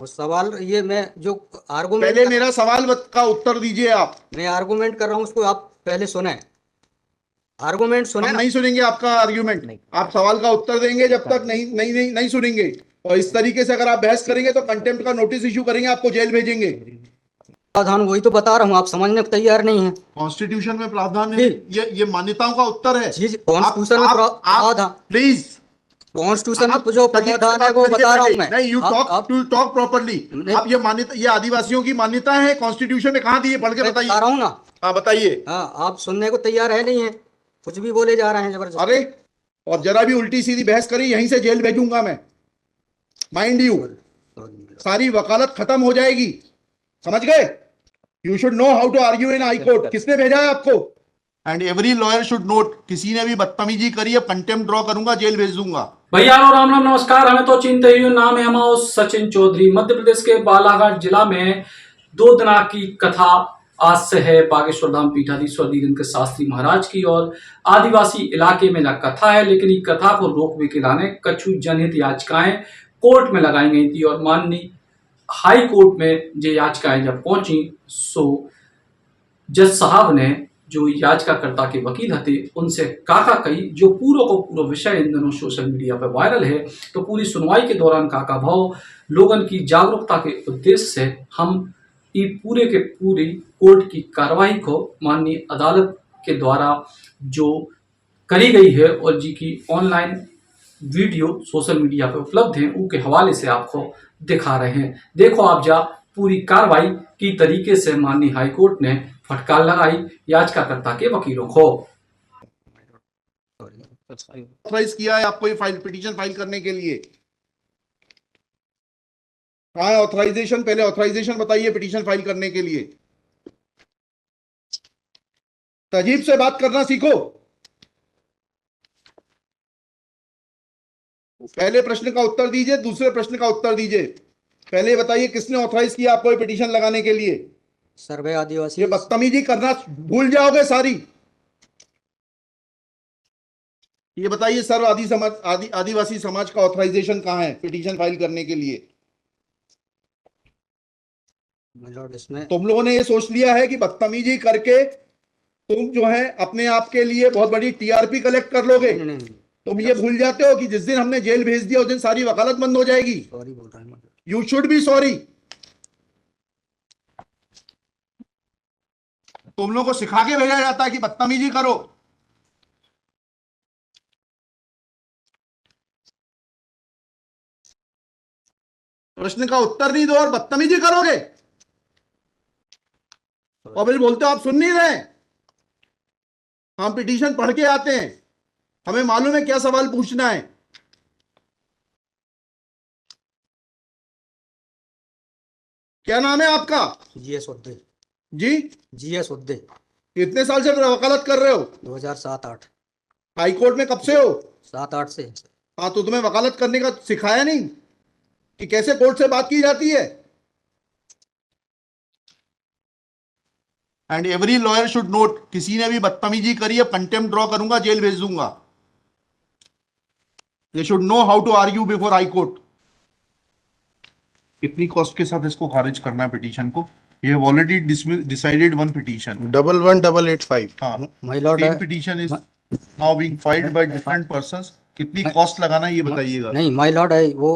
उस सवाल ये मैं जो आर्गूमेंट पहले मेरा सवाल का उत्तर दीजिए आप। मैं आर्गूमेंट कर रहा हूँ उसको आप पहले सुने, आर्गूमेंट सुने हम ना। नहीं सुनेंगे आपका आर्ग्यूमेंट। आप सवाल का उत्तर देंगे जब तक नहीं सुनेंगे। और इस तरीके से अगर आप बहस करेंगे तो कंटेम्प्ट का नोटिस इशू करेंगे, आपको जेल भेजेंगे। प्रावधान वही तो बता रहा हूँ, आप समझने को तैयार नहीं है। कॉन्स्टिट्यूशन में प्रावधान है, जी। ये मान्यताओं का उत्तर है। जी कॉन्स्टिट्यूशन में प्रावधान, प्लीज कॉन्स्टिट्यूशन आप में जो तजीब से प्रावधान है बात वो करिए बता रहा हूँ पहले। मैं। नहीं, यू आप टॉक प्रॉपर्ली। नहीं, आप ये मान्यता, ये आदिवासियों की मान्यता है, कॉन्स्टिट्यूशन में कहाँ दी है? पढ़ के मैं बताइए। बता रहा हूँ ना। हाँ बताइए। हाँ, आप सुनने को तैयार है नहीं है, कुछ भी बोले जा रहे हैं जबरदस्त। अरे, और जरा भी उल्टी सीधी बहस करी यहीं से जेल भेजूंगा मैं, माइंड यू। सारी वकालत खत्म हो जाएगी, समझ गए? You should know how to argue in high court. किसने भेजा है आपको? And every lawyer should note, किसी ने भी बदतमीजी करी है, कंटेम्प्ट ड्रॉ करूंगा, जेल भेज दूंगा। भैया राम राम नमस्कार। हमें तो चिंता ही नाम है हमारा सचिन चौधरी। मध्य प्रदेश के बालाघाट जिला में 2 दिना की कथा आज से है। बागेश्वर धाम पीठाधीश्वर दिगंत शास्त्री महाराज की और आदिवासी इलाके में ना कथा है, लेकिन ये कथा को रोकने के लाने कछु जनहित याचिकाएं कोर्ट में लगाई गई थी और माननीय हाई कोर्ट में ये याचिकाएं जब पहुंची सो जज साहब ने जो याचिकाकर्ता के वकील थे उनसे काका कही, जो पूरा को पूरा विषय इन दिनों सोशल मीडिया पर वायरल है। तो पूरी सुनवाई के दौरान काका भाव लोगों की जागरूकता के उद्देश्य से हम ये पूरे के पूरी कोर्ट की कार्रवाई को माननीय अदालत के द्वारा जो करी गई है और जी की ऑनलाइन वीडियो सोशल मीडिया पर उपलब्ध हैं उनके हवाले से आपको दिखा रहे हैं। देखो आप जा पूरी कार्रवाई की तरीके से माननीय हाईकोर्ट ने फटकार लगाई याचिकाकर्ता के वकीलों को। ऑथराइज किया है आपको ये फाइल पिटीशन फाइल करने के लिए? कहाँ है ऑथराइजेशन? पहले ऑथराइजेशन बताइए पिटीशन फाइल करने के लिए। तजीब से बात करना सीखो। पहले प्रश्न का उत्तर दीजिए, दूसरे प्रश्न का उत्तर दीजिए। पहले बताइए किसने ऑथराइज किया आपको ये पिटीशन लगाने के लिए? सर्वे आदिवासी। ये बदतमीजी करना भूल जाओगे सारी। ये बताइए सर्व आदिवासी समाज का ऑथराइजेशन कहाँ है पिटीशन फाइल करने के लिए? इसमें तुम लोगों ने ये सोच लिया है कि बदतमीजी करके तुम जो है अपने आप के लिए बहुत बड़ी टीआरपी कलेक्ट कर लोगे। नहीं, तुम ये भूल जाते हो कि जिस दिन हमने जेल भेज दिया उस दिन सारी वकालत बंद हो जाएगी। सॉरी बोल रहा हूँ। You should be sorry. तुम लोगों को सिखा के भेजा जाता है कि बदतमीजी करो। प्रश्न का उत्तर नहीं दो और बदतमीजी करोगे और फिर बोलते हो आप सुन नहीं रहे। हम पिटीशन पढ़ के आते हैं, हमें मालूम है क्या सवाल पूछना है। क्या नाम है आपका? जीएस उद्दे। जी, जीएस उद्दे। कितने साल से वकालत कर रहे हो? 2007-8। हाई कोर्ट में कब से हो? 7-8 से। हाँ, तो तुम्हें वकालत करने का सिखाया नहीं कि कैसे कोर्ट से बात की जाती है? And every lawyer should note, किसी ने भी बदतमीजी करी है कंटेम्प्ट ड्रॉ करूंगा, जेल भेज दूंगा। They should know how to argue before high court. कितनी कॉस्ट के साथ इसको खारिज करना है पिटीशन को? ये ऑलरेडी डिसाइडेड वन पिटीशन 11885। हाँ, my lord same petition is now being filed by different persons. कितनी कॉस्ट लगाना है ये बताइएगा। नहीं, माय लॉर्ड है वो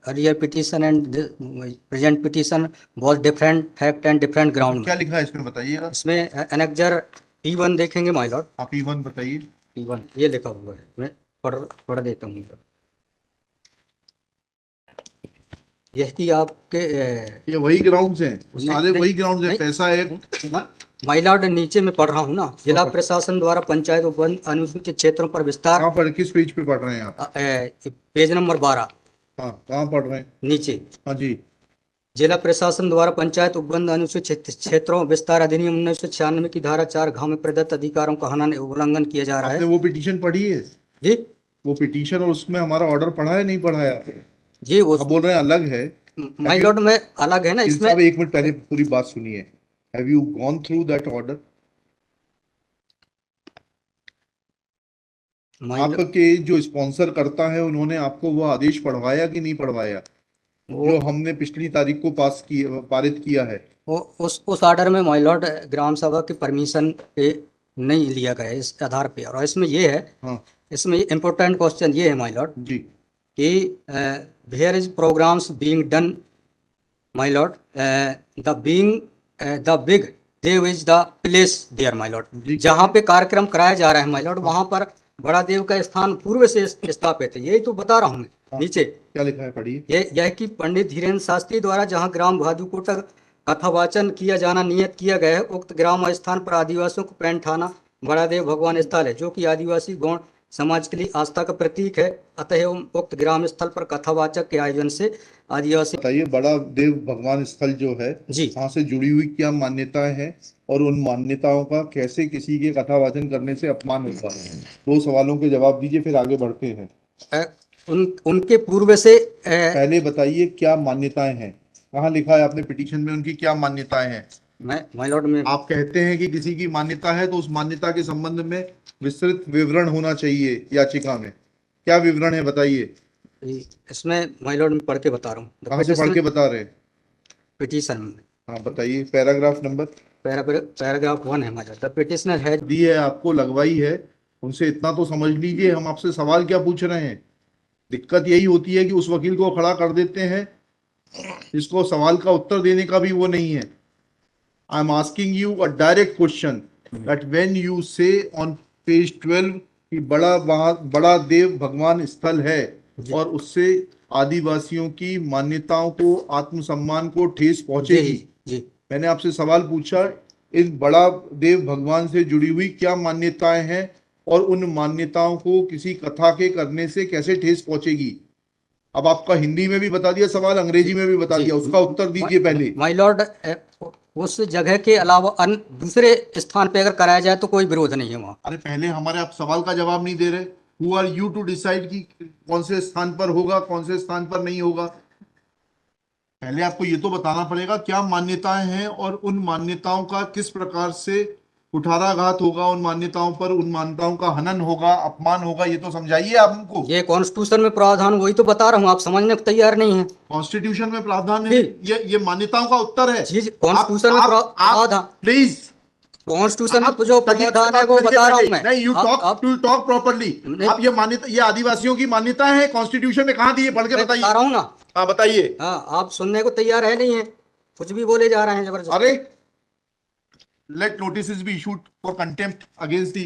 earlier petition and present petition बहुत different fact and different ground. क्या लिखा है इसमें बताइएगा। इसमें एनेक्जर P1 देखेंगे माय लॉर्ड। आप E1 बताइए। P1 ये लिखा हुआ है, मैं पढ़ देता हूँ। यही आपके ये वही ग्राउंड्स हैं, सारे वही ग्राउंड्स हैं। पैसा है माय लॉर्ड नीचे में पढ़ रहा हूँ ना। जिला प्रशासन द्वारा पंचायत उपबंध अनुसूचित क्षेत्रों पर विस्तार। कहाँ पर, किस पेज पे पढ़ रहे हैं आप? Page number 12। हाँ, कहाँ पढ़ रहे हैं? नीचे। हाँ जी। जिला प्रशासन द्वारा पंचायत उपबंध अनुसूचित क्षेत्रों विस्तार अधिनियम 1996 की धारा 4 में प्रदत्त अधिकारों का उल्लंघन किया जा रहा है। आपने वो पिटीशन पढ़ी है? जी, वो पिटीशन और उसमें हमारा ऑर्डर पढ़ा है नहीं पढ़ा है? जी वो आप बोल रहे हैं अलग है। माय लॉर्ड में अलग है ना इसमें। एक मिनट पहले पूरी बात सुनिए। Have you gone through that order? आपके जो स्पॉन्सर करता है उन्होंने आपको वो आदेश पढ़वाया कि नहीं पढ़वाया? वो जो हमने पिछली तारीख को पारित किया है। वो उस ऑर्डर में माय लॉर्ड ग्राम सभा की परमिशन पे नहीं लिया गया है इस आधार पे। और इसमें ये है, हाँ इसमें इम्पोर्टेंट क्वेश्चन ये है माय लॉर्ड जी। कि where is programmes being done my lord, the big देव is the place there my lord. जी। जहाँ पे कार्यक्रम कराया जा रहा है माय लॉर्ड, वहाँ पर बड़ा देव का स्थान पूर्व से स्थापित है। यही तो बता रहा हूँ मैं। हाँ। नीचे क्या लिखा है, पढ़िए। यह कि पंडित धीरेन्द्र शास्त्री द्वारा जहाँ ग्राम भादुकोटा कथावाचन किया जाना नियत किया गया है, उक्त ग्राम स्थान पर आदिवासियों को पैंठाना बड़ा देव भगवान स्थल है, जो कि आदिवासी गौण समाज के लिए आस्था का प्रतीक है। अतः उक्त ग्राम स्थल पर कथावाचक के आयोजन से आदिवासी। बताइए, बड़ा देव भगवान स्थल जो है जी वहां से जुड़ी हुई क्या मान्यताएं हैं, और उन मान्यताओं का कैसे किसी के कथावाचन करने से अपमान होता है? दो सवालों के जवाब दीजिए, फिर आगे बढ़ते हैं। उनके पूर्व से पहले बताइए क्या मान्यताएं हैं, कहाँ लिखा है आपने पिटीशन में उनकी क्या मान्यताएं हैं? मैं माय लॉर्ड में आप कहते हैं कि किसी की मान्यता है तो उस मान्यता के संबंध में विस्तृत विवरण होना चाहिए याचिका में। क्या विवरण है, बताइए। इसमें माय लॉर्ड में पढ़ के बता रहा हूँ। कहाँ से पढ़ के बता रहे हैं? पिटीशन में हाँ बताइए, पैराग्राफ नंबर। पैराग्राफ 1 है my lord. The petitioner has the है आपको, लगवाई है, उनसे इतना तो समझ लीजिए हम आपसे सवाल क्या पूछ रहे हैं। दिक्कत यही होती है कि उस वकील को खड़ा कर देते हैं जिसको सवाल का उत्तर देने का भी वो नहीं है। I am asking you a direct question that when you से ऑन पेज 12 कि बड़ा देव भगवान स्थल है और उससे आदिवासियों की मान्यताओं को, आत्मसम्मान को ठेस पहुंचेगी। जी मैंने आपसे सवाल पूछा, इन बड़ा देव भगवान से जुड़ी हुई क्या मान्यताएं हैं और उन मान्यताओं को किसी कथा के करने से कैसे ठेस पहुंचेगी। अब आपका हिंदी में भी बता दिया सवाल, अंग्रेजी में भी बता दिया, उसका उत्तर दीजिए पहले। माय लॉर्ड उस जगह के अलावा अन्य दूसरे स्थान पे अगर कराया जाए तो कोई विरोध नहीं है वहाँ। अरे पहले हमारे आप सवाल का जवाब नहीं दे रहे। Who are you to decide कि कौन से स्थान पर होगा, कौन से स्थान पर नहीं होगा। पहले आपको ये तो बताना पड़ेगा क्या मान्यताएं हैं और उन मान्यताओं का किस प्रकार से कुठाराघात होगा, उन मान्यताओं पर, उन मान्यताओं का हनन होगा, अपमान होगा, ये तो समझाइए आप हमको। ये कॉन्स्टिट्यूशन में प्रावधान, वही तो बता रहा हूँ, आप समझने को तैयार नहीं है। कॉन्स्टिट्यूशन में प्रावधान है, ये मान्यताओं का उत्तर है। जी कॉन्स्टिट्यूशन में प्रावधान, प्लीज कॉन्स्टिट्यूशन में जो प्रावधान है वो बता रहा हूँ मैं। नहीं, यू टॉक प्रॉपर्ली। आप ये मान्यता, ये आदिवासियों की मान्यता है, कॉन्स्टिट्यूशन में कहाँ दी है, पढ़ के बताइए। बता रहा हूँ ना। हाँ बताइए। हाँ, आप सुनने को तैयार है नहीं है, कुछ भी बोले जा रहे हैं जबरदस्त। अरे let notice be issued for contempt against the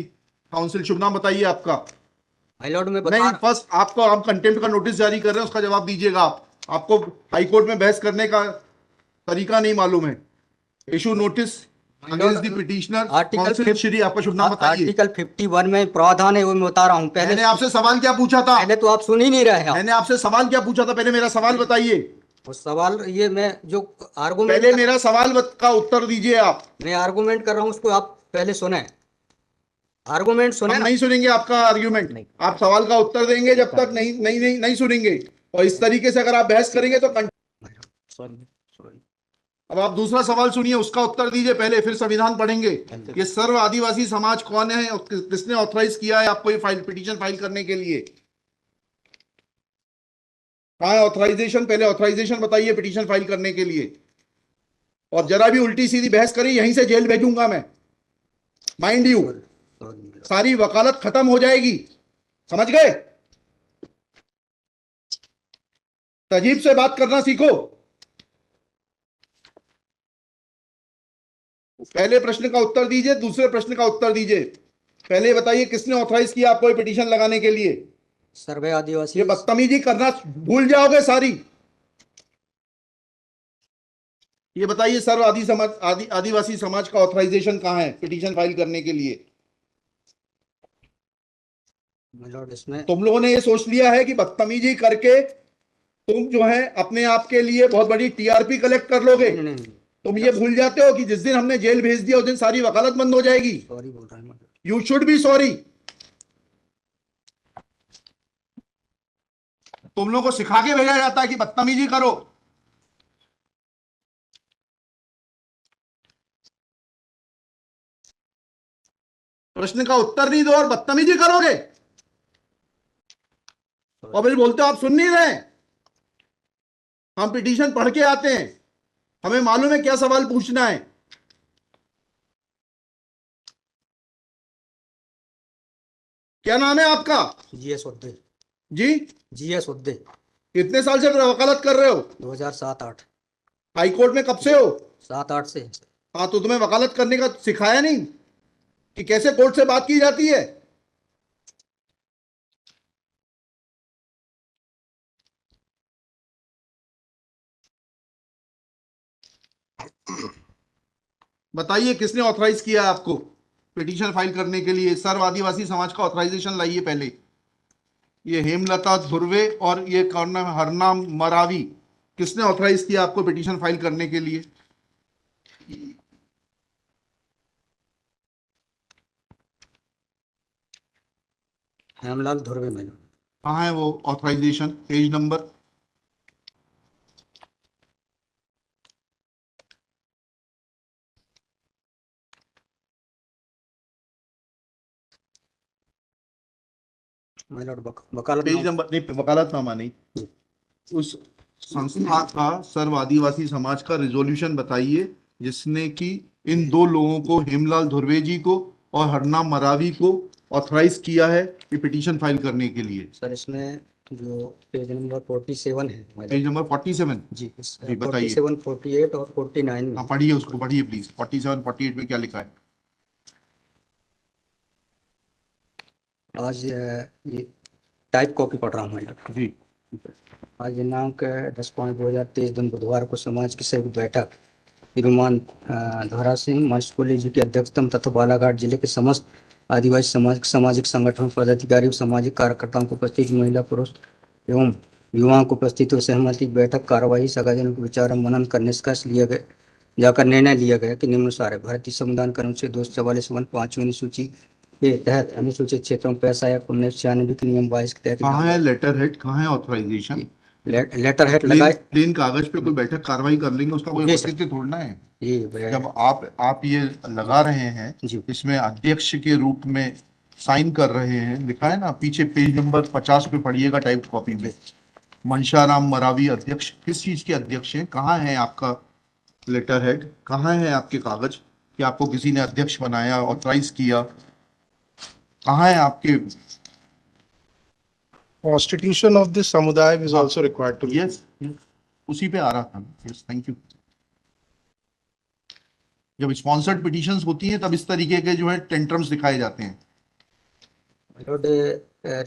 counsel. शुभ नाम बताइए आपका। माय लॉर्ड में नहीं, फर्स्ट आपको, आप कंटेम्प्ट का नोटिस जारी कर रहे हैं, उसका जवाब दीजिएगा आप। आपको हाईकोर्ट में बहस करने का तरीका नहीं मालूम है। Issue notice against the petitioner council. Shri, आपका शुभ नाम बताइए। आर्टिकल 51 में प्रावधान है, वो मैं बता रहा हूँ। पहले मैंने आपसे सवाल क्या पूछा था? पहले तो आप सुन ही नहीं रहे हैं। मैंने आपसे सवाल क्या पूछा था? पहले मेरा सवाल बताइए। उस सवाल, ये मैं जो आर्गुमेंट, पहले मेरा सवाल का उत्तर दीजिए आप। मैं आर्गुमेंट कर रहा हूँ, उसको आप पहले सुने। आर्गुमेंट सुने। हम नहीं सुनेंगे आपका आर्ग्यूमेंट, आप सवाल का उत्तर देंगे जब तक नहीं सुनेंगे। और इस तरीके से अगर आप बहस करेंगे तो अब आप दूसरा सवाल सुनिए, उसका उत्तर दीजिए पहले, फिर संविधान पढ़ेंगे। ये सर्व आदिवासी समाज कौन है और किसने ऑथराइज किया है आपको ये पिटीशन फाइल करने के लिए? कहाँ है ऑथराइजेशन? पहले ऑथराइजेशन बताइए पिटीशन फाइल करने के लिए। और जरा भी उल्टी सीधी बहस करी, यहीं से जेल भेजूंगा मैं, माइंड यू। सारी वकालत खत्म हो जाएगी, समझ गए? तजीब से बात करना सीखो। पहले प्रश्न का उत्तर दीजिए, दूसरे प्रश्न का उत्तर दीजिए। पहले बताइए किसने ऑथराइज किया आपको ये पिटीशन लगाने के लिए? सर्वे आदिवासी। ये बदतमीजी करना भूल जाओगे सारी। ये बताइए सर्व आदिवासी समाज का ऑथराइजेशन कहाँ है पिटीशन फाइल करने के लिए? इसमें तुम लोगों ने ये सोच लिया है कि बदतमीजी करके तुम जो है अपने आप के लिए बहुत बड़ी टीआरपी कलेक्ट कर लोगे। नहीं। तुम ये भूल जाते हो कि जिस दिन हमने जेल भेज दिया उस दिन सारी वकालत बंद हो जाएगी। सॉरी बोल रहा हूं। You should be sorry. तुम लोगों को सिखा के भेजा जाता है कि बदतमीजी करो। प्रश्न का उत्तर नहीं दो और बदतमीजी करोगे, और फिर बोलते हो आप सुन नहीं रहे। हम पिटीशन पढ़ के आते हैं, हमें मालूम है क्या सवाल पूछना है। क्या नाम है आपका? GS उद्दे। जी, GS उद्दे। कितने साल से वकालत कर रहे हो? 2007-8। हाई कोर्ट में कब से हो? 7-8 से। हाँ, तो तुम्हें वकालत करने का सिखाया नहीं कि कैसे कोर्ट से बात की जाती है? बताइए किसने ऑथराइज किया आपको पिटीशन फाइल करने के लिए? सर्व आदिवासी समाज का ऑथराइजेशन लाइए पहले। ये हेमलता धुर्वे और ये कौन नाम है, हरनाम मरावी, किसने ऑथराइज किया आपको पिटीशन फाइल करने के लिए? हेमलाल धुर्वे मैडम। कहाँ है वो ऑथराइजेशन? Page number. वकालत पेज नंबर नहीं, वकालतनामा नहीं। उस संस्था का सर्व आदिवासी समाज का रिजोल्यूशन बताइए जिसने कि इन दो लोगों को, हेमलाल धुर्वे जी को और हरनाम मरावी को, ऑथराइज किया है कि पिटीशन फाइल करने के लिए। सर इसमें जो पेज नंबर 47 है मैडम। Page number 47। जी जी, बताइए। 47, 48 और 49 में। हाँ, पढ़िए, उसको पढ़िए प्लीज। 47, 48 में क्या लिखा है? आज ये टाइप कॉपी पढ़ रहा हूँ मैडम। जी, आज दिनांक 10/5/2023 दिन बुधवार को समाज की संयुक्त बैठक श्रीमान धोरा सिंह मर्सकोली जी की अध्यक्षता में तथा बालाघाट जिले के समस्त आदिवासी समाज सामाजिक संगठन पदाधिकारी और सामाजिक कार्यकर्ताओं को उपस्थित महिला पुरुष एवं युवाओं को उपस्थित हुए सहमति बैठक कार्यवाही सगाजनों को विचार और मनन कर निष्कर्ष लिया गया जाकर निर्णय लिया गया कि निम्नानुसार है। भारतीय संविधान के अनुच्छेद 244 पांचवीं अनुसूची के तहत अनुसूचित क्षेत्रों में पैसा या 1996 के नियम 22 के तहत कहाँ है लेटर हेड, कहाँ है ऑथराइजेशन? लेटर हेड लगाए। प्लेन कागज पे कोई बैठक कार्रवाई कर लेंगे, उसका कोई जी सर। औचित्य थोड़ना है। जी जब आप ये लगा रहे हैं, जी। इसमें अध्यक्ष के रूप में साइन कर रहे हैं, लिखा है ना पीछे, पेज नंबर 50 पे पढ़िएगा टाइप कॉपी में। मनशाराम मरावी अध्यक्ष, किस चीज के अध्यक्ष हैं? कहाँ है आपका लेटर हेड? कहाँ है आपके कागज कि आपको किसी ने अध्यक्ष बनाया, ऑथराइज किया? कहाँ है आपके? Constitution of this samudaya is also required to be. Yes, उसी पे आ रहा था। Yes, thank you. जब स्पॉन्सर्ड पिटीशंस होती हैं तब इस तरीके के जो है टेंट्रम्स दिखाए जाते हैं।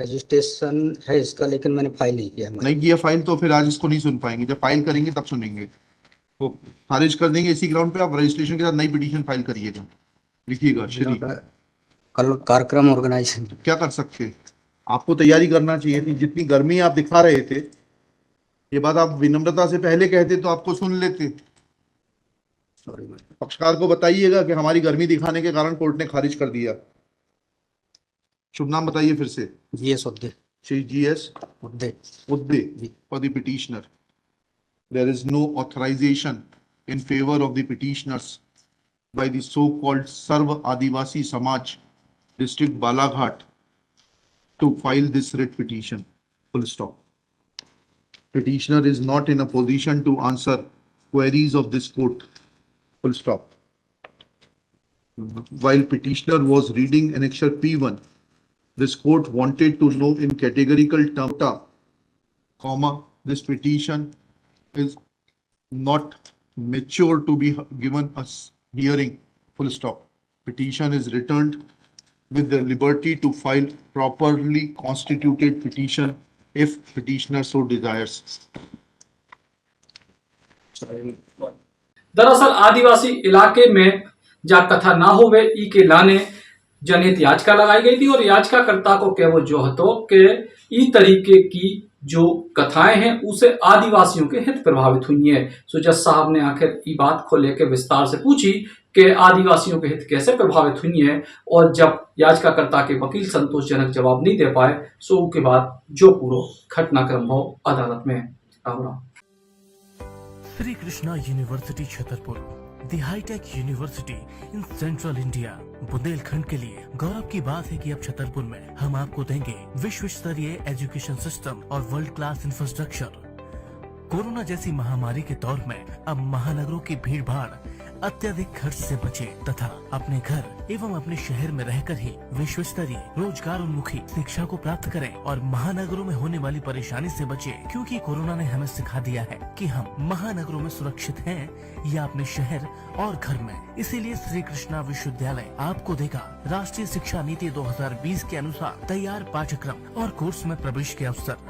रजिस्ट्रेशन है इसका, लेकिन मैंने फाइल नहीं किया। नहीं किया फाइल तो फिर आज इसको नहीं सुन पाएंगे। जब फाइल करेंगे तब सुनेंगे। तो खारिज कर देंगे इसी ग्राउंड पे। आप रजिस्ट्रेशन के साथ नई पिटीशन फाइल करिएगा। लिखिएगा श्री। कल कार्यक्रम ऑर्गेनाइजेशन क्या कर सकते हैं? आपको तैयारी करना चाहिए थी। जितनी गर्मी आप दिखा रहे थे, ये बात आप विनम्रता से पहले कहते तो आपको सुन लेते। पक्षकार को बताइएगा कि हमारी गर्मी दिखाने के कारण कोर्ट ने खारिज कर दिया। शुभ नाम बताइए फिर से। GS Urdu. Shri GS Urdu. Urdu for the petitioner. There is no authorization in favor of the petitioners by the so-called Sarva Adivasi Samaj, District Balaghat, to file this writ petition. Full stop. Petitioner is not in a position to answer queries of this court. Full stop. While petitioner was reading annexure P1, this court wanted to know in categorical terms, comma, this petition is not mature to be given a hearing. Full stop. Petition is returned with the liberty to file properly constituted petition if petitioner so desires. दरअसल आदिवासी इलाके में जा कथा ना होवे ई के लाने जनहित याचिका लगाई गई थी और याचिकाकर्ता को केवल जो हतो के ई तरीके की जो कथाएं हैं उसे आदिवासियों के हित प्रभावित हुई है। सो जज साहब ने आखिर ई बात को लेकर विस्तार से पूछी कि आदिवासियों के हित कैसे प्रभावित हुई है, और जब याचिकाकर्ता के वकील संतोषजनक जवाब नहीं दे पाए सो उसके बाद जो पूरा घटनाक्रम हो अदालत में Ram. Shri Krishna university Chhatarpur, the hi tech university in central India. Bundelkhand के लिए गौरव की बात है कि अब छतरपुर में हम आपको देंगे विश्व स्तरीय एजुकेशन सिस्टम और वर्ल्ड क्लास इंफ्रास्ट्रक्चर। कोरोना जैसी महामारी के दौर में अब महानगरों की भीड़ भाड़ अत्यधिक खर्च से बचे तथा अपने घर एवं अपने शहर में रहकर ही विश्व स्तरीय रोजगार उन्मुखी शिक्षा को प्राप्त करें और महानगरों में होने वाली परेशानी से बचे, क्योंकि कोरोना ने हमें सिखा दिया है कि हम महानगरों में सुरक्षित हैं या अपने शहर और घर में। इसीलिए श्री कृष्णा विश्वविद्यालय आपको देगा राष्ट्रीय शिक्षा नीति 2020 के अनुसार तैयार पाठ्यक्रम और कोर्स में प्रवेश के अवसर।